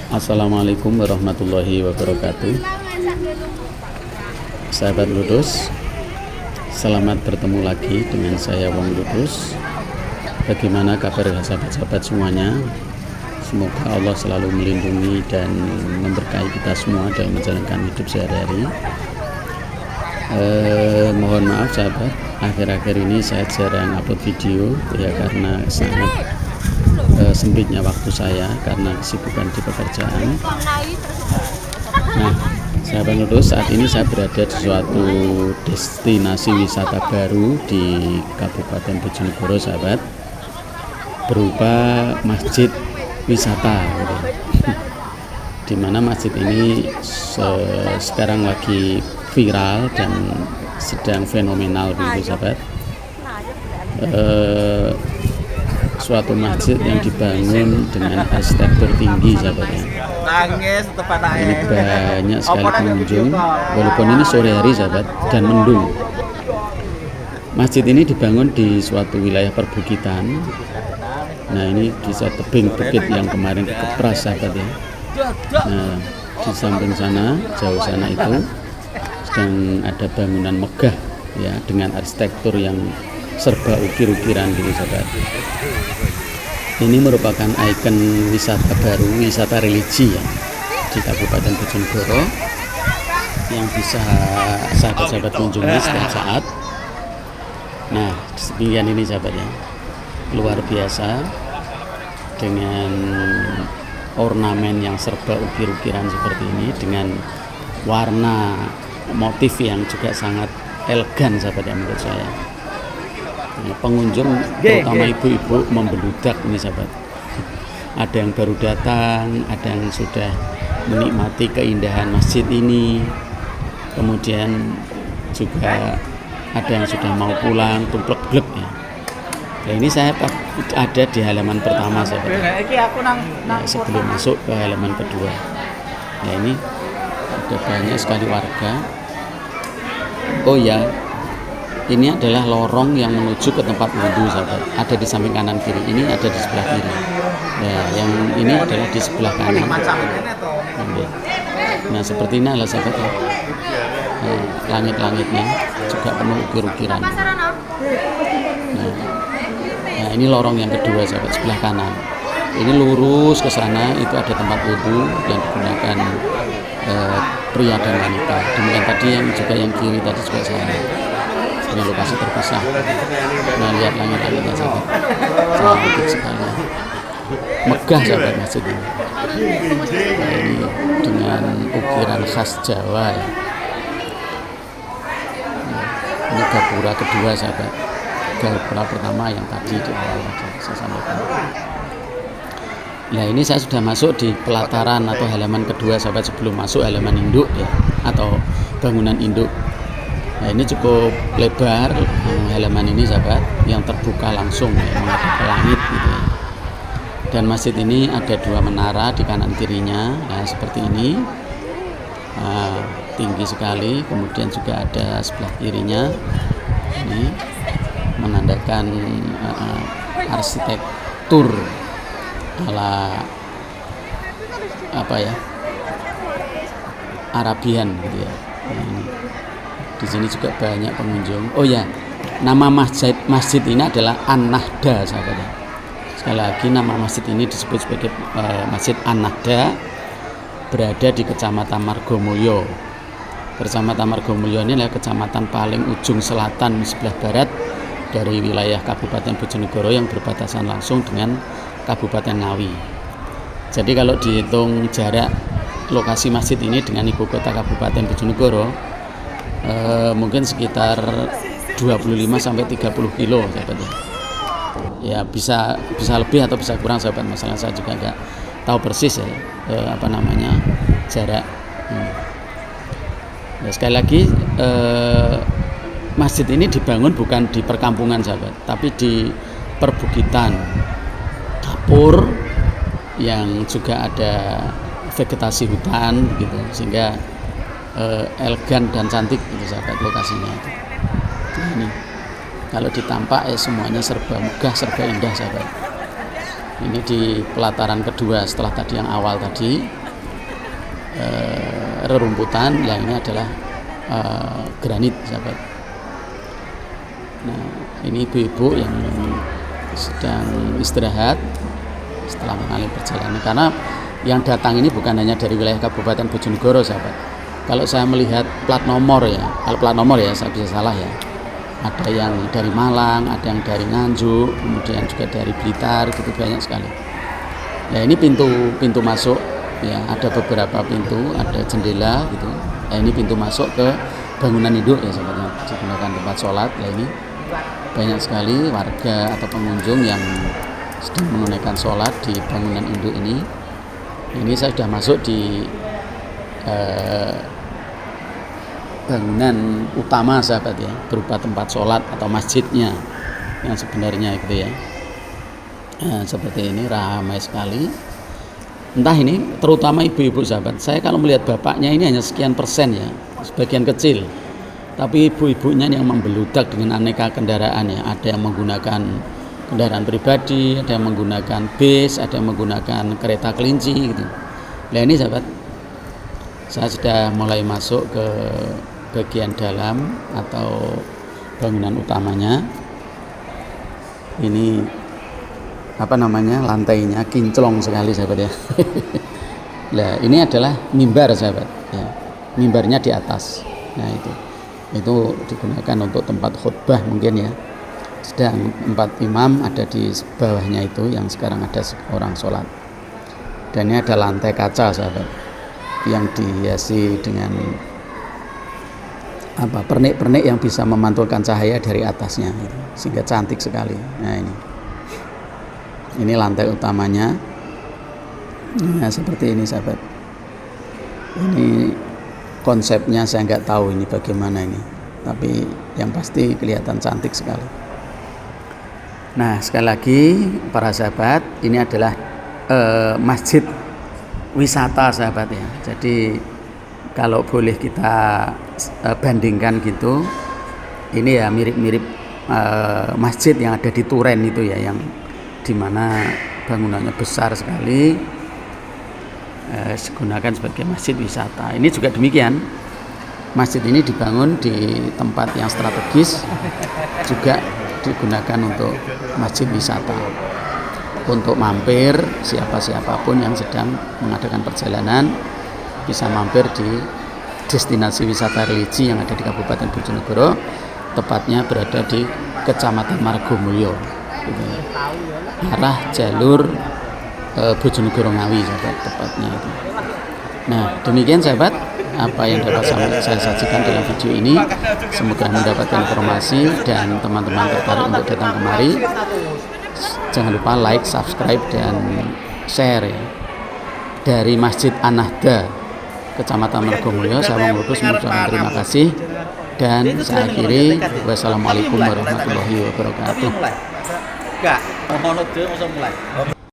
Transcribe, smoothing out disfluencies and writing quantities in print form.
Assalamualaikum warahmatullahi wabarakatuh. Sahabat Ludus, selamat bertemu lagi dengan saya Wong Ludus. Bagaimana kabar sahabat-sahabat semuanya? Semoga Allah selalu melindungi dan memberkahi kita semua dalam menjalankan hidup sehari-hari. Mohon maaf sahabat, akhir-akhir ini saya jarang upload video ya, karena sangat sempitnya waktu saya karena kesibukan di pekerjaan. Nah, sahabat Ludus, saat ini saya berada di suatu destinasi wisata baru di Kabupaten Bojonegoro sahabat, berupa masjid wisata gitu. Di mana masjid ini sekarang lagi viral dan sedang fenomenal begitu sahabat. Suatu masjid yang dibangun dengan arsitektur tinggi sahabatnya. Ini banyak sekali pengunjung walaupun ini sore hari sahabat dan mendung. Masjid ini dibangun di suatu wilayah perbukitan. Nah, ini di tebing bukit yang kemarin dikepras sahabat ya. Nah, di samping sana, jauh sana itu sedang ada bangunan megah ya, dengan arsitektur yang serba ukir-ukiran gitu sahabat. Ini merupakan ikon wisata baru, wisata religi ya, di Kabupaten Bojonegoro yang bisa sahabat-sahabat kunjungi setiap saat. Nah, demikian ini sahabat ya, luar biasa dengan ornamen yang serba ukir-ukiran seperti ini, dengan warna motif yang juga sangat elegan sahabat ya menurut saya. Pengunjung terutama ibu-ibu membeludak ini sahabat. Ada yang baru datang, ada yang sudah menikmati keindahan masjid ini, kemudian juga ada yang sudah mau pulang tumplek-blek ya. Nah, ini saya ada di halaman pertama sahabat ya, sebelum masuk ke halaman kedua. Nah, ini ada banyak sekali warga. Oh ya, ini adalah lorong yang menuju ke tempat wudhu sahabat. Ada di samping kanan kiri, ini ada di sebelah kiri. Nah, yang ini adalah di sebelah kanan. Nah, seperti ini adalah sahabat ya. Nah, langit-langitnya juga penuh ukir-ukiran. Nah, ini lorong yang kedua sahabat, sebelah kanan. Ini lurus ke sana, itu ada tempat wudhu yang digunakan pria dan wanita. Demikian tadi yang juga yang kiri tadi juga sama, dengan lokasi terpisah. Nah, lihat langit-langitnya sahabat, cantik sekali, megah sahabat masjid ini. Nah, ini dengan ukiran khas Jawa ya. Ini gapura kedua sahabat. Gapura pertama yang tadi di awal saya sampaikan. Nah, ini saya sudah masuk di pelataran atau halaman kedua sahabat, sebelum masuk halaman induk ya, atau bangunan induk. Nah, ini cukup lebar halaman ini sahabat, yang terbuka langsung ya, menghadap ke langit gitu ya. Dan masjid ini ada dua menara di kanan kirinya, nah, seperti ini, tinggi sekali. Kemudian juga ada sebelah kirinya, ini menandakan arsitektur ala apa ya, Arabian gitu ya. Nah, ini di sini juga banyak pengunjung. Oh ya, nama masjid ini adalah An-Nahda sahabat. Sekali lagi, nama masjid ini disebut sebagai Masjid An-Nahda, berada di Kecamatan Margomulyo. Kecamatan Margomulyo ini adalah kecamatan paling ujung selatan sebelah barat dari wilayah Kabupaten Bojonegoro yang berbatasan langsung dengan Kabupaten Ngawi. Jadi kalau dihitung jarak lokasi masjid ini dengan ibu kota Kabupaten Bojonegoro, mungkin sekitar 25 sampai 30 kilo sahabat ya. Ya, bisa lebih atau bisa kurang sahabat, masalah saya juga nggak tahu persis ya jarak. Nah, sekali lagi, masjid ini dibangun bukan di perkampungan sahabat, tapi di perbukitan, dapur yang juga ada vegetasi hutan gitu, sehingga elegan dan cantik gitu sahabat lokasinya itu. Ini kalau ditampak semuanya serba megah, serba indah sahabat. Ini di pelataran kedua setelah tadi yang awal tadi rerumputan, yang ini adalah granit, sahabat. Nah, ini ibu-ibu yang sedang istirahat setelah mengalami perjalanan, karena yang datang ini bukan hanya dari wilayah Kabupaten Bojonegoro, sahabat. Kalau saya melihat plat nomor ya, kalau plat nomor ya saya bisa salah ya. Ada yang dari Malang, ada yang dari Nganjuk, kemudian juga dari Blitar, gitu banyak sekali. Ya ini pintu masuk ya, ada beberapa pintu, ada jendela gitu. Ya ini pintu masuk ke bangunan induk ya, sahabat, yang digunakan tempat sholat. Ya ini banyak sekali warga atau pengunjung yang sedang menunaikan sholat di bangunan induk ini. Ini saya sudah masuk di bangunan utama, sahabat ya, berupa tempat sholat atau masjidnya yang sebenarnya gitu ya. Nah, seperti ini ramai sekali. Entah ini terutama ibu-ibu, sahabat. Saya kalau melihat bapaknya ini hanya sekian persen ya, sebagian kecil. Tapi ibu-ibunya yang membeludak dengan aneka kendaraan ya. Ada yang menggunakan kendaraan pribadi, ada yang menggunakan bis, ada yang menggunakan kereta kelinci gitu. Nah ini, sahabat, saya sudah mulai masuk ke bagian dalam atau bangunan utamanya. Ini lantainya kinclong sekali, sahabat ya. Nah ini adalah mimbar, sahabat ya. Mimbarnya di atas. Nah itu digunakan untuk tempat khutbah mungkin ya. Sedang 4 imam ada di bawahnya itu, yang sekarang ada orang sholat. Dan ini ada lantai kaca, sahabat, yang dihiasi dengan pernik-pernik yang bisa memantulkan cahaya dari atasnya gitu, sehingga cantik sekali. Nah ini lantai utamanya. Nah seperti ini, sahabat. Ini konsepnya saya nggak tahu ini bagaimana ini, tapi yang pasti kelihatan cantik sekali. Nah sekali lagi para sahabat, ini adalah masjid wisata, sahabat ya. Jadi kalau boleh kita bandingkan gitu, ini ya mirip-mirip masjid yang ada di Turen itu ya, yang dimana bangunannya besar sekali, digunakan sebagai masjid wisata. Ini juga demikian, masjid ini dibangun di tempat yang strategis, juga digunakan untuk masjid wisata, untuk mampir siapapun yang sedang mengadakan perjalanan bisa mampir di destinasi wisata religi yang ada di Kabupaten Bojonegoro, tepatnya berada di Kecamatan Margomulyo gitu ya. Arah jalur Bojonegoro Ngawi, sahabat, tepatnya itu. Nah demikian, sahabat, apa yang dapat saya sajikan dalam video ini. Semoga mendapatkan informasi dan teman-teman tertarik untuk datang kemari. Jangan lupa like, subscribe, dan share ya. Dari Masjid An-Nahda Kecamatan Margomulyo, saya mengucapkan terima kasih dan saya akhiri. Wassalamualaikum warahmatullahi wabarakatuh.